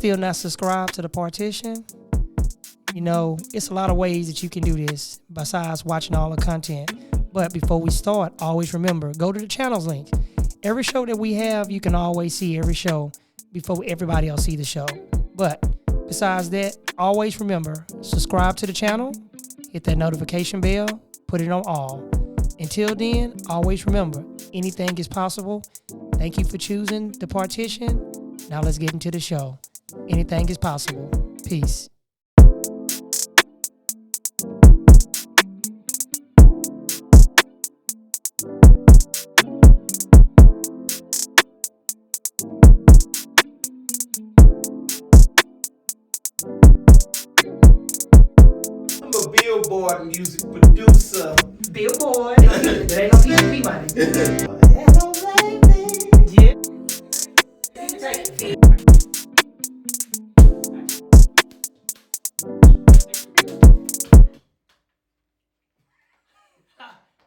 still not subscribed to the Partition, you know, it's a lot of ways that you can do this besides watching all the content. But before we start, always remember, go to the channels link. Every show that we have, you can always see every show before everybody else see the show. But besides that, always remember, subscribe to the channel, hit that notification bell, put it on all. Until then, always remember, anything is possible. Thank you for choosing the Partition. Now let's get into the show. Anything is possible. Peace. Billboard music producer. Billboard. There ain't no PPP money. Yeah.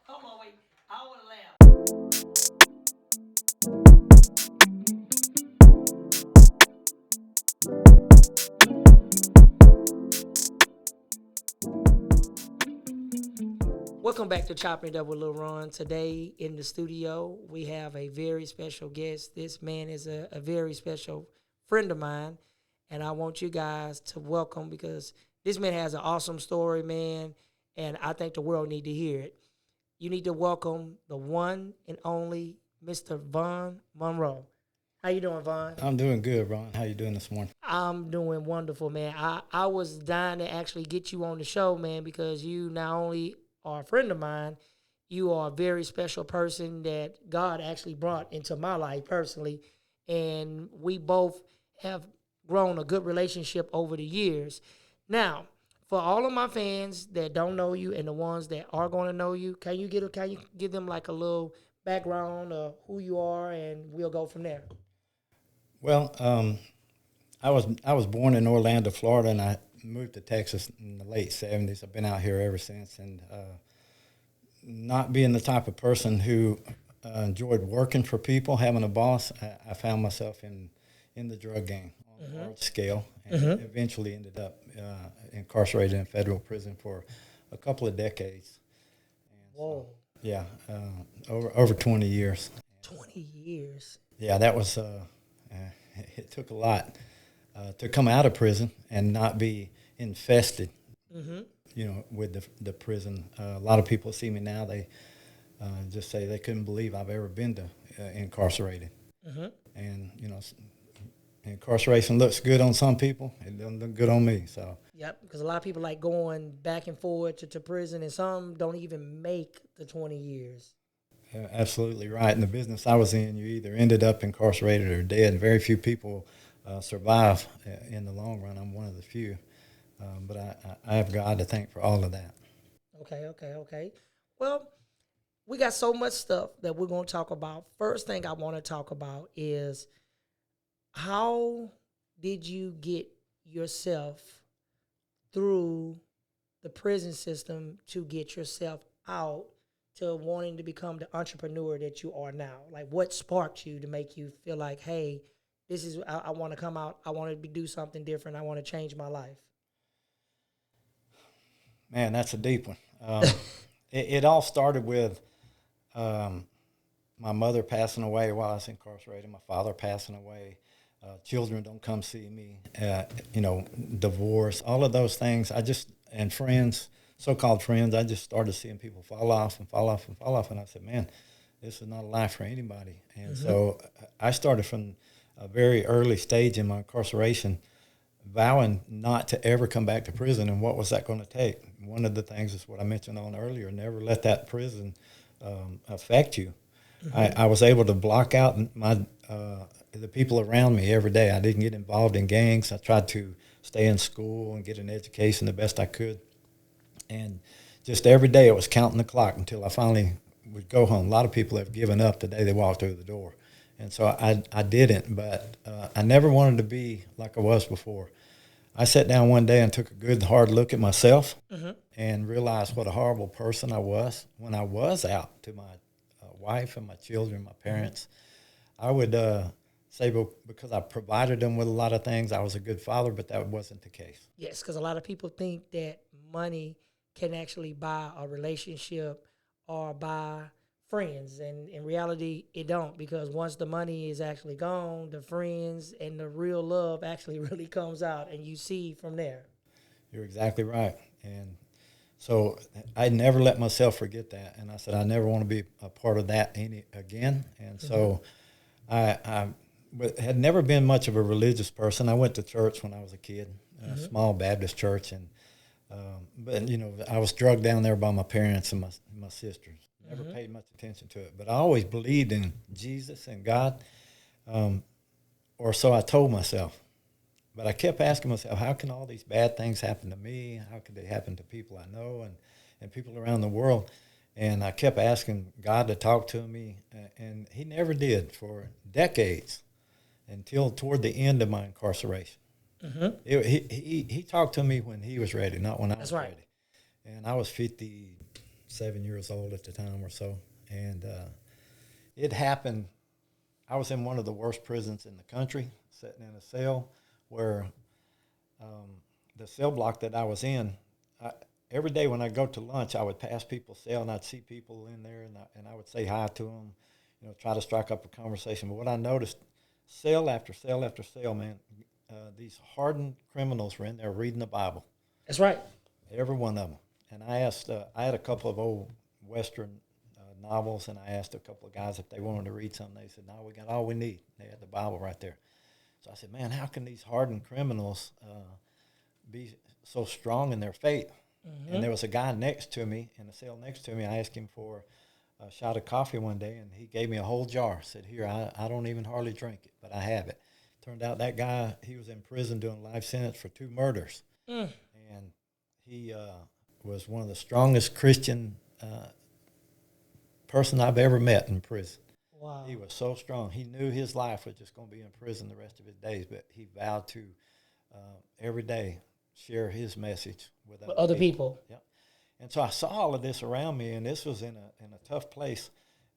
Hold on, wait. I want to laugh. Welcome back to Choppin It Up with Lil Ron. Today in the studio, we have a very special guest. This man is a very special friend of mine, and I want you guys to welcome because this man has an awesome story, man, and I think the world need to hear it. You need to welcome the one and only Mr. Vaughn Monroe. How you doing, Vaughn? I'm doing good, Ron. How you doing this morning? I'm doing wonderful, man. I was dying to actually get you on the show, man, because you not only are a friend of mine, you are a very special person that God actually brought into my life personally. And we both have grown a good relationship over the years. Now, for all of my fans that don't know you and the ones that are going to know you, can you give them like a little background of who you are, and we'll go from there? Well, I was born in Orlando, Florida, and I moved to Texas in the late 70s. I've been out here ever since, and not being the type of person who enjoyed working for people, having a boss, I found myself in the drug game on a large scale, and eventually ended up incarcerated in federal prison for a couple of decades. And Whoa. So, yeah, over 20 years. 20 years. Yeah, that was, it took a lot to come out of prison and not be infested, with the prison. A lot of people see me now, they just say they couldn't believe I've ever been to incarcerated. And, incarceration looks good on some people. It doesn't look good on me. So. Yep, because a lot of people like going back and forth to prison, and some don't even make the 20 years. Absolutely right. In the business I was in, you either ended up incarcerated or dead. Very few people survive in the long run. I'm one of the few. But I have God to thank for all of that. Okay. Well, we got so much stuff that we're going to talk about. First thing I want to talk about is how did you get yourself through the prison system to get yourself out to wanting to become the entrepreneur that you are now? Like, what sparked you to make you feel like, hey, this is, I want to come out, I want to do something different, I want to change my life? Man, that's a deep one. It all started with my mother passing away while I was incarcerated, my father passing away, children don't come see me, divorce, all of those things. And friends, so-called friends, I just started seeing people fall off. And I said, man, this is not a life for anybody. And so I started from a very early stage in my incarceration, vowing not to ever come back to prison. And what was that going to take? One of the things is what I mentioned on earlier, never let that prison affect you. I was able to block out the people around me every day. I didn't get involved in gangs. I tried to stay in school and get an education the best I could. And just every day it was counting the clock until I finally would go home. A lot of people have given up the day they walked through the door. And so I didn't, but I never wanted to be like I was before. I sat down one day and took a good, hard look at myself and realized what a horrible person I was when I was out to my wife and my children, my parents. I would say because I provided them with a lot of things, I was a good father, but that wasn't the case. Yes, because a lot of people think that money can actually buy a relationship or buy friends, and in reality, it don't. Because once the money is actually gone, the friends and the real love actually really comes out, and you see from there. You're exactly right. And so I never let myself forget that. And I said, I never want to be a part of that again. And so I had never been much of a religious person. I went to church when I was a kid, a small Baptist church. And but, you know, I was drugged down there by my parents and my sisters. Never paid much attention to it. But I always believed in Jesus and God, or so I told myself. But I kept asking myself, how can all these bad things happen to me? How could they happen to people I know and people around the world? And I kept asking God to talk to me, and he never did for decades until toward the end of my incarceration. He talked to me when he was ready, not when I was ready. And I was 57 years old at the time or so. And it happened. I was in one of the worst prisons in the country, sitting in a cell where the cell block that I was in, every day when I go to lunch, I would pass people's cell and I'd see people in there, and I would say hi to them, you know, try to strike up a conversation. But what I noticed, cell after cell after cell, man, these hardened criminals were in there reading the Bible. That's right. Every one of them. And I asked, I had a couple of old Western novels, and I asked a couple of guys if they wanted to read something. They said, no, we got all we need. They had the Bible right there. So I said, man, how can these hardened criminals be so strong in their faith? And there was a guy next to me, in the cell next to me. I asked him for a shot of coffee one day, and he gave me a whole jar. Said, here, I don't even hardly drink it, but I have it. Turned out that guy, he was in prison doing life sentence for 2 murders. And he was one of the strongest Christian person I've ever met in prison. Wow. He was so strong. He knew his life was just going to be in prison the rest of his days, but he vowed to every day share his message with other people. Yep. And so I saw all of this around me, and this was in a tough place.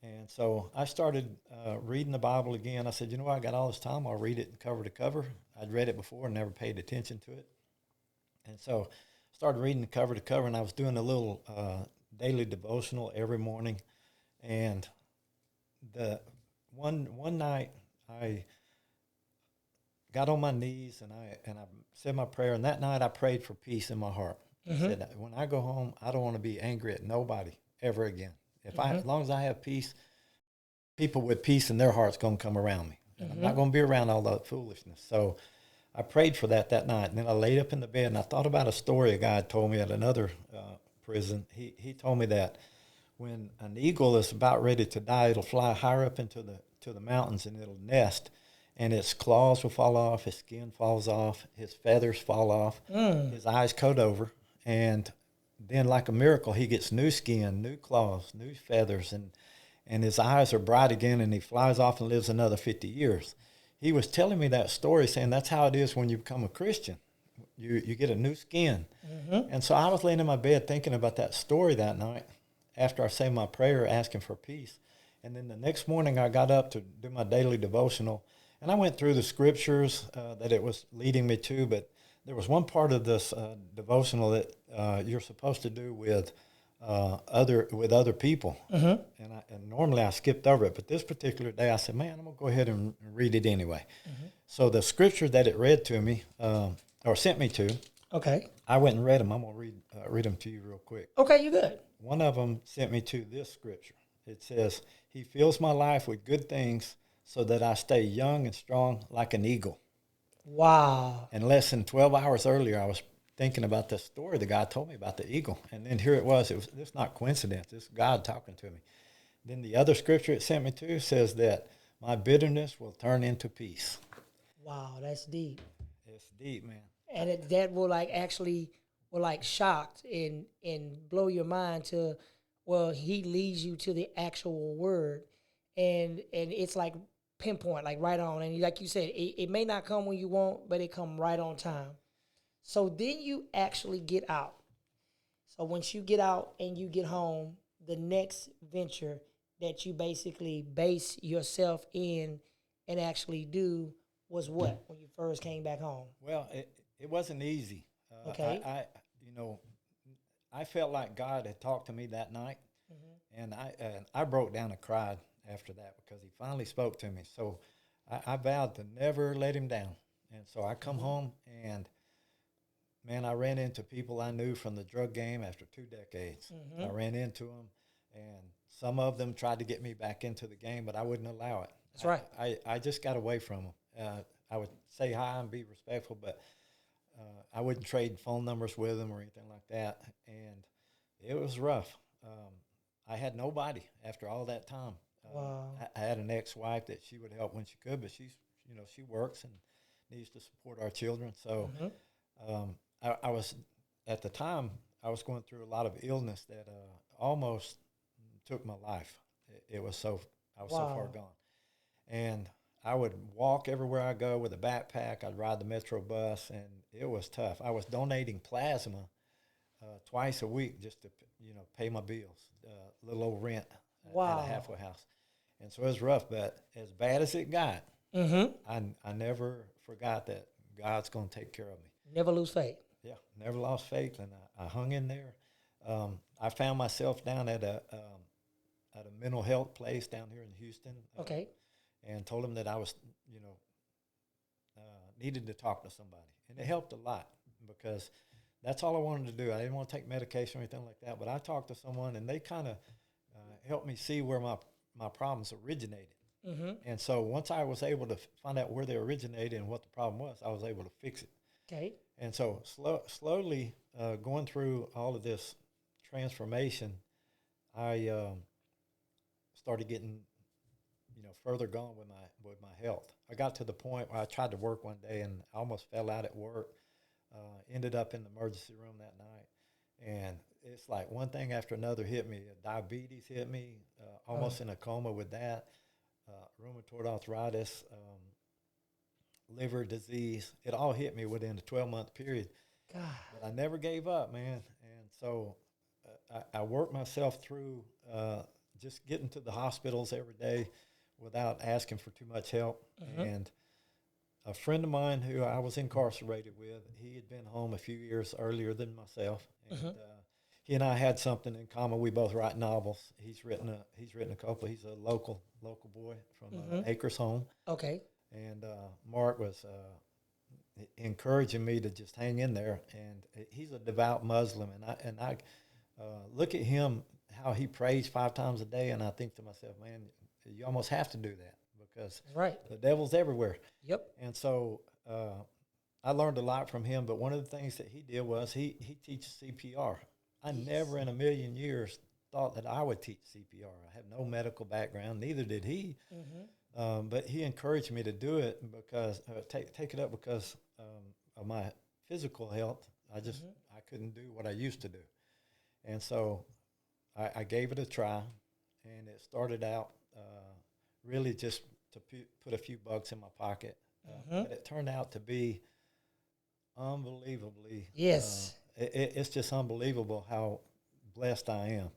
And so I started reading the Bible again. I said, you know what, I got all this time. I'll read it cover to cover. I'd read it before and never paid attention to it. And so I started reading it cover to cover, and I was doing a little daily devotional every morning. And the one night I got on my knees and I said my prayer, and that night I prayed for peace in my heart. I said, when I go home, I don't want to be angry at nobody ever again. As long as I have peace, people with peace in their hearts going to come around me. And I'm not going to be around all that foolishness. So I prayed for that night, and then I laid up in the bed and I thought about a story a guy had told me at another prison. He told me that when an eagle is about ready to die, it'll fly higher up into the mountains, and it'll nest, and its claws will fall off, his skin falls off, his feathers fall off, his eyes coat over, and then like a miracle, he gets new skin, new claws, new feathers, and his eyes are bright again, and he flies off and lives another 50 years. He was telling me that story, saying that's how it is when you become a Christian. You get a new skin. And so I was laying in my bed thinking about that story that night after I say my prayer asking for peace. And then the next morning I got up to do my daily devotional, and I went through the scriptures that it was leading me to, but there was one part of this devotional that you're supposed to do with other people. And normally I skipped over it, but this particular day I said, man, I'm going to go ahead and read it anyway. So the scripture that it read to me, or sent me to, I went and read them. I'm going to read them to you real quick. Okay, you good. One of them sent me to this scripture. It says, he fills my life with good things so that I stay young and strong like an eagle. Wow. And less than 12 hours earlier, I was thinking about this story the guy told me about the eagle. And then here it was. It's not coincidence. It's God talking to me. Then the other scripture it sent me to says that my bitterness will turn into peace. Wow, that's deep. It's deep, man. And that will shocked and blow your mind to, well, he leads you to the actual word, and it's like pinpoint, like right on. And like you said, it may not come when you want, but it come right on time. So then you actually get out. So once you get out and you get home, the next venture that you basically base yourself in and actually do was what when you first came back home? Well, it wasn't easy. Okay. I felt like God had talked to me that night, and I broke down and cried after that because He finally spoke to me. So I vowed to never let Him down. And so I come home, and man, I ran into people I knew from the drug game after 2 decades. I ran into them, and some of them tried to get me back into the game, but I wouldn't allow it. That's right. I just got away from them. I would say hi and be respectful, but I wouldn't trade phone numbers with them or anything like that. And it was rough. I had nobody after all that time. Wow. I had an ex-wife that she would help when she could, but she works and needs to support our children. So I was, at the time, I was going through a lot of illness that almost took my life. I was so far gone. And I would walk everywhere I go with a backpack. I'd ride the Metro bus, and it was tough. I was donating plasma twice a week just to pay my bills, a little old rent at a halfway house. And so it was rough, but as bad as it got, I never forgot that God's going to take care of me. Never lose faith. Yeah, never lost faith, and I hung in there. I found myself down at a mental health place down here in Houston. Okay. And told him that I was, needed to talk to somebody. And it helped a lot because that's all I wanted to do. I didn't want to take medication or anything like that, but I talked to someone, and they kind of helped me see where my problems originated. And so once I was able to find out where they originated and what the problem was, I was able to fix it. Okay. And so slowly going through all of this transformation, I started getting further gone with my health. I got to the point where I tried to work one day and I almost fell out at work. Ended up in the emergency room that night, and it's like one thing after another hit me. Diabetes hit me, almost in a coma with that. Rheumatoid arthritis, liver disease. It all hit me within a 12-month period. God. But I never gave up, man. And so I worked myself through just getting to the hospitals every day without asking for too much help. And a friend of mine who I was incarcerated with, he had been home a few years earlier than myself. And he and I had something in common. We both write novels. He's written a couple. He's a local boy from Acres Home. Okay. And Mark was encouraging me to just hang in there. And he's a devout Muslim, and I look at him, how he prays 5 times a day, and I think to myself, man, you almost have to do that because the devil's everywhere. Yep. And so I learned a lot from him, but one of the things that he did was he teaches CPR. I never in a million years thought that I would teach CPR. I have no medical background, neither did he. But he encouraged me to do it because take it up because of my physical health. I couldn't do what I used to do. And so I gave it a try, and it started out really just to put a few bucks in my pocket. But it turned out to be unbelievably. Yes. It's just unbelievable how blessed I am.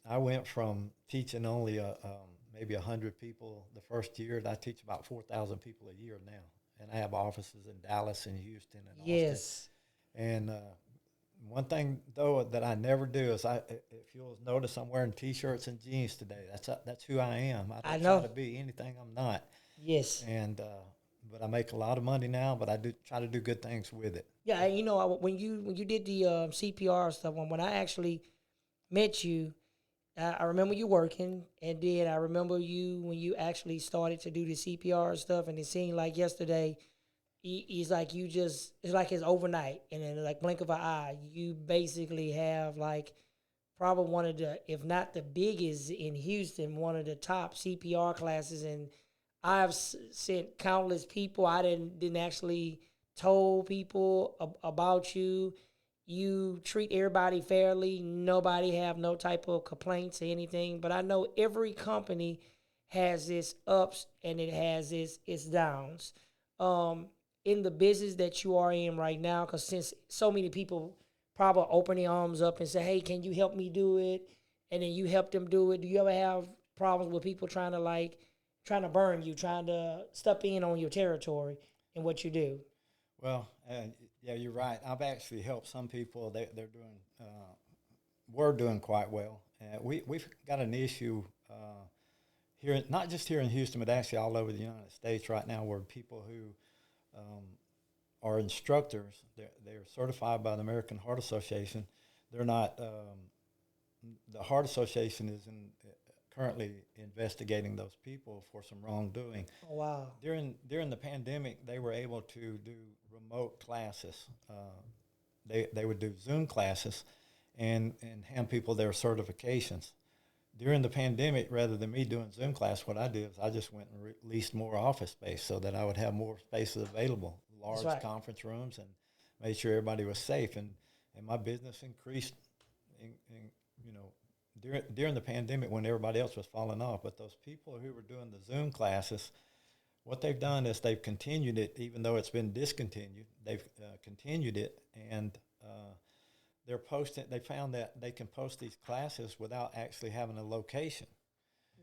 I went from teaching only maybe 100 people the first year, and I teach about 4,000 people a year now. And I have offices in Dallas and Houston and Austin. And one thing, though, that I never do is if you'll notice, I'm wearing T-shirts and jeans today. That's who I am. I don't try to be anything I'm not. Yes. And but I make a lot of money now, but I do try to do good things with it. Yeah, when you did the CPR stuff, when I actually met you, I remember you working, and then I remember you when you actually started to do the CPR stuff, and it seemed like yesterday. It's like it's like it's overnight, and then like blink of an eye, you basically have like probably one of the, if not the biggest in Houston, one of the top CPR classes. And I've sent countless people. I didn't actually told people about you. You treat everybody fairly. Nobody have no type of complaints or anything. But I know every company has its ups and it has its downs. In the business that you are in right now, because since so many people probably open their arms up and say, hey, can you help me do it? And then you help them do it. Do you ever have problems with people trying trying to burn you, trying to step in on your territory and what you do. Well, yeah, you're right. I've actually helped some people. They're doing, we're doing quite well. We've got an issue here, not just here in Houston, but actually all over the United States right now, where people who are instructors, they're certified by the American Heart Association. They're not. The Heart Association is currently investigating those people for some wrongdoing. Oh, wow. During the pandemic, they were able to do remote classes. They would do Zoom classes and hand people their certifications. During the pandemic, rather than me doing Zoom class, what I did is I just went and leased more office space so that I would have more spaces available, large conference rooms, and made sure everybody was safe. And my business increased, during the pandemic when everybody else was falling off. But those people who were doing the Zoom classes, what they've done is they've continued it, even though it's been discontinued. They've continued it, and they're posting. They found that they can post these classes without actually having a location.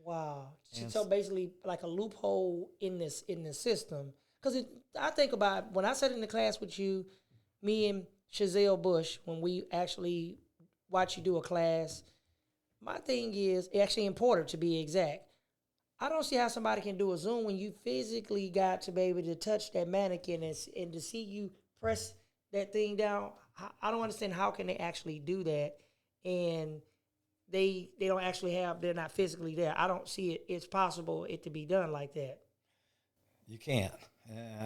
Wow. So basically, like a loophole in the system. Because I think about when I sat in the class with you, me and Chazelle Bush, when we actually watch you do a class. My thing is actually important to be exact. I don't see how somebody can do a Zoom when you physically got to be able to touch that mannequin and to see you press that thing down. I don't understand how can they actually do that, and they don't actually they're not physically there. I don't see it's possible it to be done like that. You can't.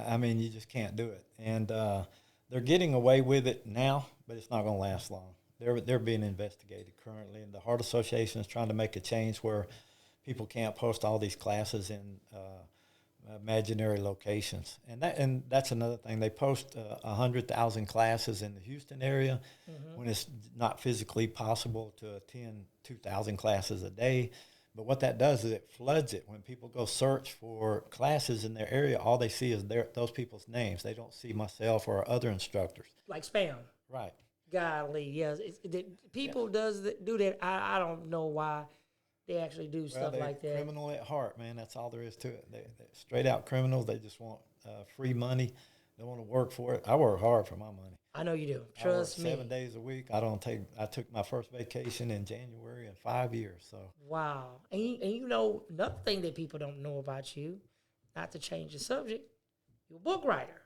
I mean, you just can't do it. And they're getting away with it now, but it's not going to last long. They're being investigated currently, and the Heart Association is trying to make a change where people can't post all these classes in imaginary locations, and that's another thing. They post 100,000 classes in the Houston area when it's not physically possible to attend 2,000 classes a day. But what that does is it floods it. When people go search for classes in their area, all they see is those people's names. They don't see myself or other instructors. Like spam. Right. Golly, yes. People do that. I don't know why they actually do stuff like that. Criminal at heart, man. That's all there is to it. They're straight out criminals. They just want free money. They want to work for it. I work hard for my money. I know you do. Trust me. 7 days a week. I took my first vacation in January in 5 years. So wow. And you know another thing that people don't know about you, not to change the subject, you're a book writer.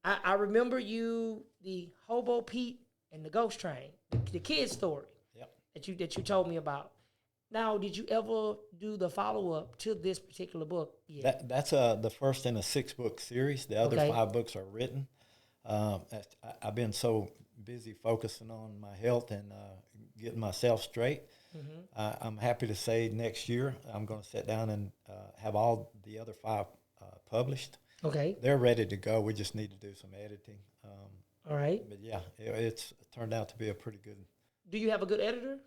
I remember you, the Hobo Pete and the Ghost Train, the kid story. Yep. that you told me about. Now, did you ever do the follow-up to this particular book yet? That's the first in a 6-book series. The other 5 books are written. I've been so busy focusing on my health and getting myself straight. I'm happy to say next year I'm going to sit down and have all the other 5 published. Okay. They're ready to go. We just need to do some editing. All right. But yeah, it's turned out to be a pretty good. Do you have a good editor?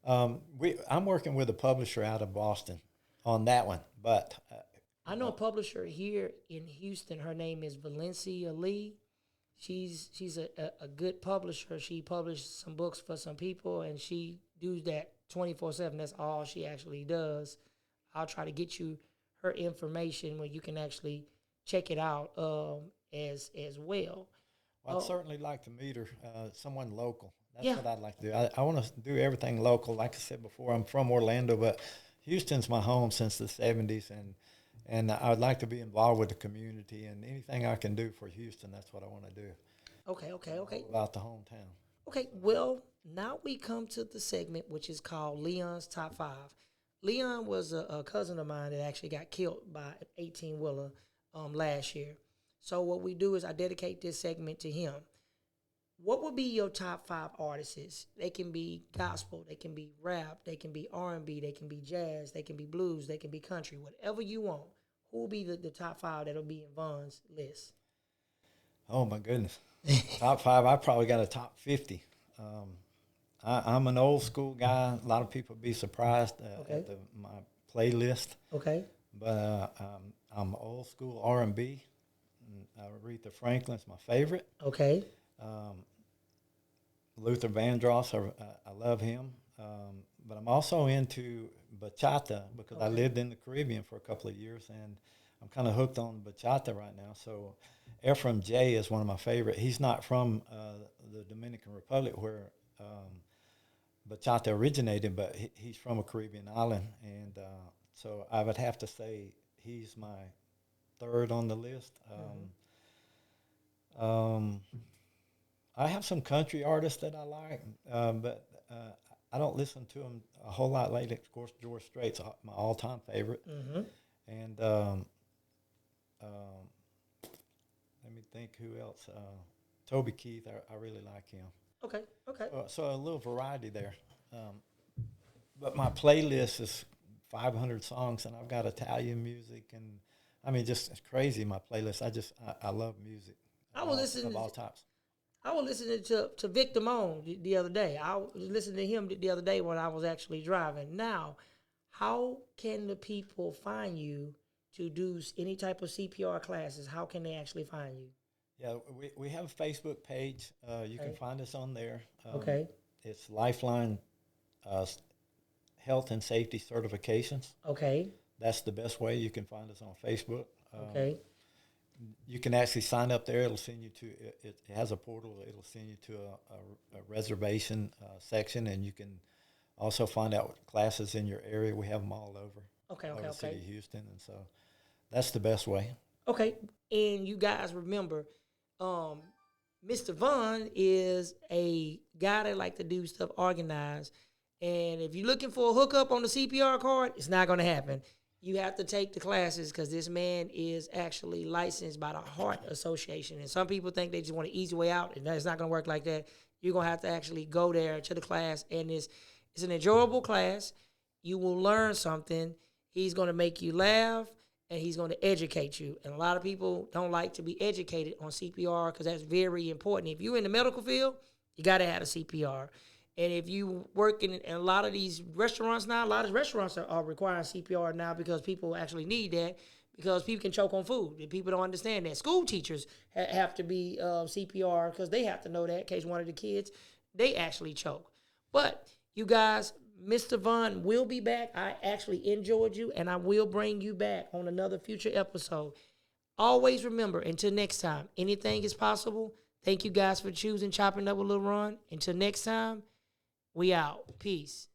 I'm working with a publisher out of Boston on that one, but I know a publisher here in Houston. Her name is Valencia Lee. She's a good publisher. She published some books for some people, and she does that 24/7. That's all she actually does. I'll try to get you her information where you can actually check it out as well. Well, I'd certainly like to meet her, someone local. That's what I'd like to do. I want to do everything local. Like I said before, I'm from Orlando, but Houston's my home since the 70s, and I would like to be involved with the community, and anything I can do for Houston, that's what I want to do. Okay. About the hometown. Okay, well, now we come to the segment which is called Leon's Top 5. Leon was a cousin of mine that actually got killed by an 18-wheeler last year. So what we do is I dedicate this segment to him. What would be your top 5 artists? They can be gospel, they can be rap, they can be R&B, they can be jazz, they can be blues, they can be country, whatever you want. Who will be the top 5 that'll be in Vaughn's list? Oh, my goodness. Top 5, I probably got a top 50. I'm an old school guy. A lot of people be surprised at my playlist. Okay. But I'm old school R&B. Aretha Franklin's my favorite. Okay. Luther Vandross, I love him. But I'm also into bachata because I lived in the Caribbean for a couple of years, and I'm kind of hooked on bachata right now. So Ephraim J is one of my favorite. He's not from the Dominican Republic where bachata originated, but he's from a Caribbean island, and so I would have to say he's my third on the list. I have some country artists that I like, but I don't listen to them a whole lot lately. Of course, George Strait's my all-time favorite, and let me think who else. Toby Keith, I really like him. Okay. So a little variety there. But my playlist is 500 songs, and I've got Italian music, and I mean, just it's crazy, my playlist. I love music. I was listening of all types. I was listening to Victor Moan the other day. I was listening to him the other day when I was actually driving. Now, how can the people find you to do any type of CPR classes? How can they actually find you? Yeah, we have a Facebook page. You can find us on there. Okay. It's Lifeline Health and Safety Certifications. Okay. That's the best way. You can find us on Facebook. Okay. You can actually sign up there. It'll send you to, it has a portal. It'll send you to a reservation section, and you can also find out classes in your area. We have them all over. Over the city of Houston, and so that's the best way. Okay. And you guys remember, Mr. Vaughn is a guy that like to do stuff organized. And if you're looking for a hookup on the CPR card, it's not going to happen. You have to take the classes because this man is actually licensed by the Heart Association. And some people think they just want an easy way out, and it's not going to work like that. You're going to have to actually go there to the class, and it's an enjoyable class. You will learn something. He's going to make you laugh, and he's going to educate you. And a lot of people don't like to be educated on CPR because that's very important. If you're in the medical field, you got to have a CPR. And if you work in a lot of these restaurants now, a lot of restaurants are requiring CPR now because people actually need that because people can choke on food. And people don't understand that. School teachers have to be CPR because they have to know that in case one of the kids, they actually choke. But you guys, Mr. Vaughn will be back. I actually enjoyed you, and I will bring you back on another future episode. Always remember, until next time, anything is possible. Thank you guys for choosing Chopping Up with Lil Ron. Until next time, we out. Peace.